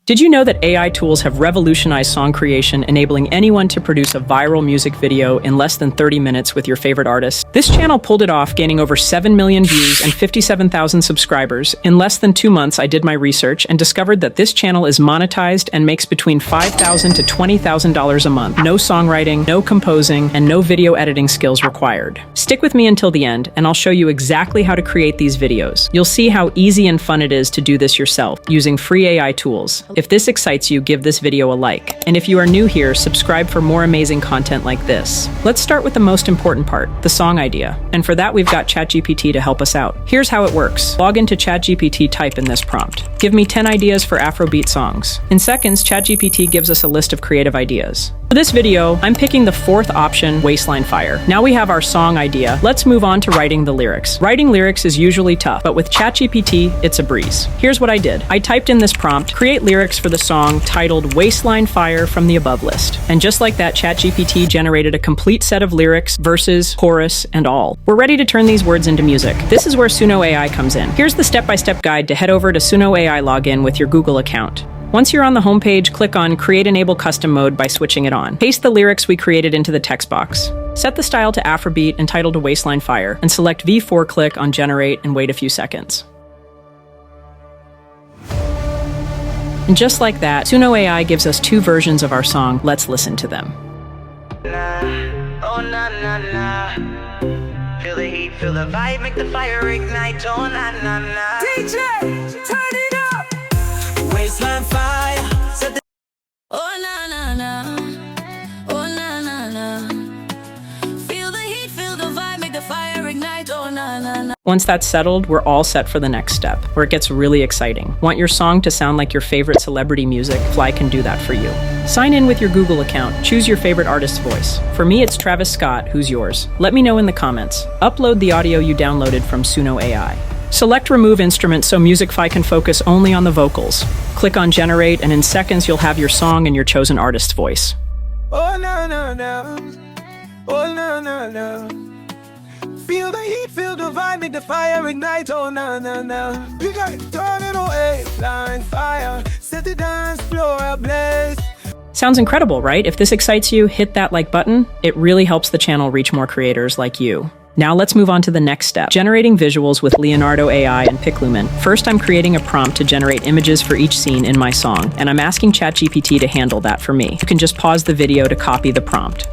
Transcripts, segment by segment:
Did you know that AI tools have revolutionized song creation, enabling anyone to produce a viral music video in less than 30 minutes with your favorite artist? This channel pulled it off, gaining over 7 million views and 57,000 subscribers. In less than 2 months, I did my research and discovered that this channel is monetized and makes between $5,000 to $20,000 a month. No songwriting, no composing, and no video editing skills required. Stick with me until the end, and I'll show you exactly how to create these videos. You'll see how easy and fun it is to do this yourself, using free AI tools. If this excites you, give this video a like. And if you are new here, subscribe for more amazing content like this. Let's start with the most important part, the song idea. And for that, we've got ChatGPT to help us out. Here's how it works. Log into ChatGPT, type in this prompt. Give me 10 ideas for Afrobeat songs. In seconds, ChatGPT gives us a list of creative ideas. For this video, I'm picking the fourth option, Waistline Fire. Now we have our song idea. Let's move on to writing the lyrics. Writing lyrics is usually tough, but with ChatGPT, it's a breeze. Here's what I did. I typed in this prompt, create lyrics for the song titled Waistline Fire from the above list. And just like that, ChatGPT generated a complete set of lyrics, verses, chorus, and all. We're ready to turn these words into music. This is where Suno AI comes in. Here's the step-by-step guide to head over to Suno AI login with your Google account. Once you're on the homepage, click on Create Enable Custom Mode by switching it on. Paste the lyrics we created into the text box. Set the style to Afrobeat and title to Waistline Fire, and select V4, click on Generate, and wait a few seconds. And just like that, Suno AI gives us 2 versions of our song. Let's listen to them. Oh, nah, nah, nah. Feel the heat, feel the vibe, make the fire ignite. Oh, nah, nah, nah. DJ, turn it up. Waistline fire. Set the oh, nah, nah, nah. Oh, nah, nah, nah. Feel the heat, feel the vibe, make the fire ignite. Oh, nah, nah, nah. Once that's settled, we're all set for the next step, where it gets really exciting. Want your song to sound like your favorite celebrity music? Fly can do that for you. Sign in with your Google account. Choose your favorite artist's voice. For me, it's Travis Scott. Who's yours? Let me know in the comments. Upload the audio you downloaded from Suno AI. Select Remove Instrument so Musicfy can focus only on the vocals. Click on Generate, and in seconds, you'll have your song and your chosen artist's voice. Oh, no, no, no. Oh, no, no, no. Feel the heat, feel the vibe, make the fire ignite. Oh, no, no, no. We got it, turn it away. Waistline fire, set the dance floor ablaze. Sounds incredible, right? If this excites you, hit that like button. It really helps the channel reach more creators like you. Now let's move on to the next step, generating visuals with Leonardo AI and Piclumen. First, I'm creating a prompt to generate images for each scene in my song, and I'm asking ChatGPT to handle that for me. You can just pause the video to copy the prompt.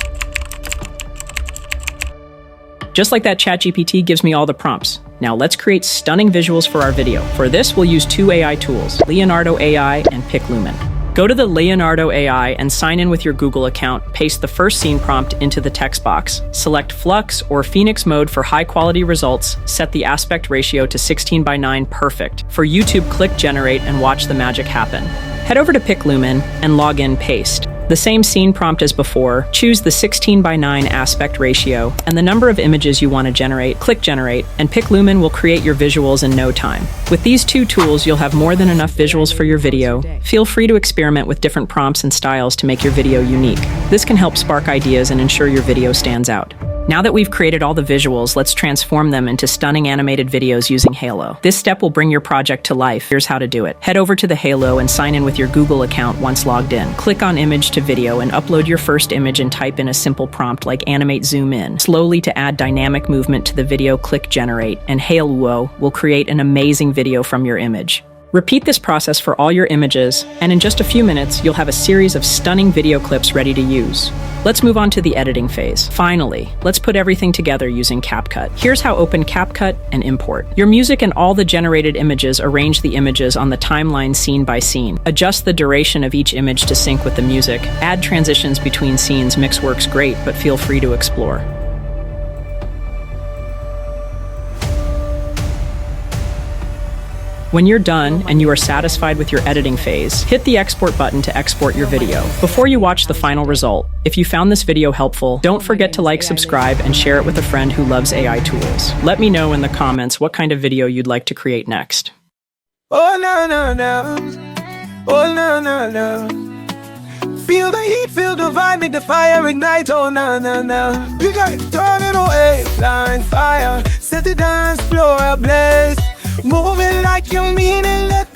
Just like that, ChatGPT gives me all the prompts. Now let's create stunning visuals for our video. For this, we'll use 2 AI tools, Leonardo AI and Piclumen. Go to the Leonardo AI and sign in with your Google account. Paste the first scene prompt into the text box. Select Flux or Phoenix mode for high-quality results. Set the aspect ratio to 16:9, perfect. For YouTube, click Generate and watch the magic happen. Head over to Piclumen and log in, paste. The same scene prompt as before, choose the 16:9 aspect ratio and the number of images you want to generate, click Generate, and Piclumen will create your visuals in no time. With these 2 tools, you'll have more than enough visuals for your video. Feel free to experiment with different prompts and styles to make your video unique. This can help spark ideas and ensure your video stands out. Now that we've created all the visuals, let's transform them into stunning animated videos using Halo. This step will bring your project to life. Here's how to do it. Head over to the Halo and sign in with your Google account once logged in. Click on Image to Video and upload your first image and type in a simple prompt like Animate Zoom In. Slowly, to add dynamic movement to the video, click Generate, and Halo will create an amazing video from your image. Repeat this process for all your images, and in just a few minutes, you'll have a series of stunning video clips ready to use. Let's move on to the editing phase. Finally, let's put everything together using CapCut. Here's how: open CapCut and import your music and all the generated images. Arrange the images on the timeline scene by scene. Adjust the duration of each image to sync with the music. Add transitions between scenes. Mix works great, but feel free to explore. When you're done and you are satisfied with your editing phase, hit the export button to export your video. Before you watch the final result, if you found this video helpful, don't forget to like, subscribe, and share it with a friend who loves AI tools. Let me know in the comments what kind of video you'd like to create next. Oh, no, no, no. Oh, no, no, no. Feel the heat, feel the vibe, make the fire ignite. Oh, no, no, no. We got it, turn it away. Waistline fire, set the dance floor ablaze. Moving like you mean it, let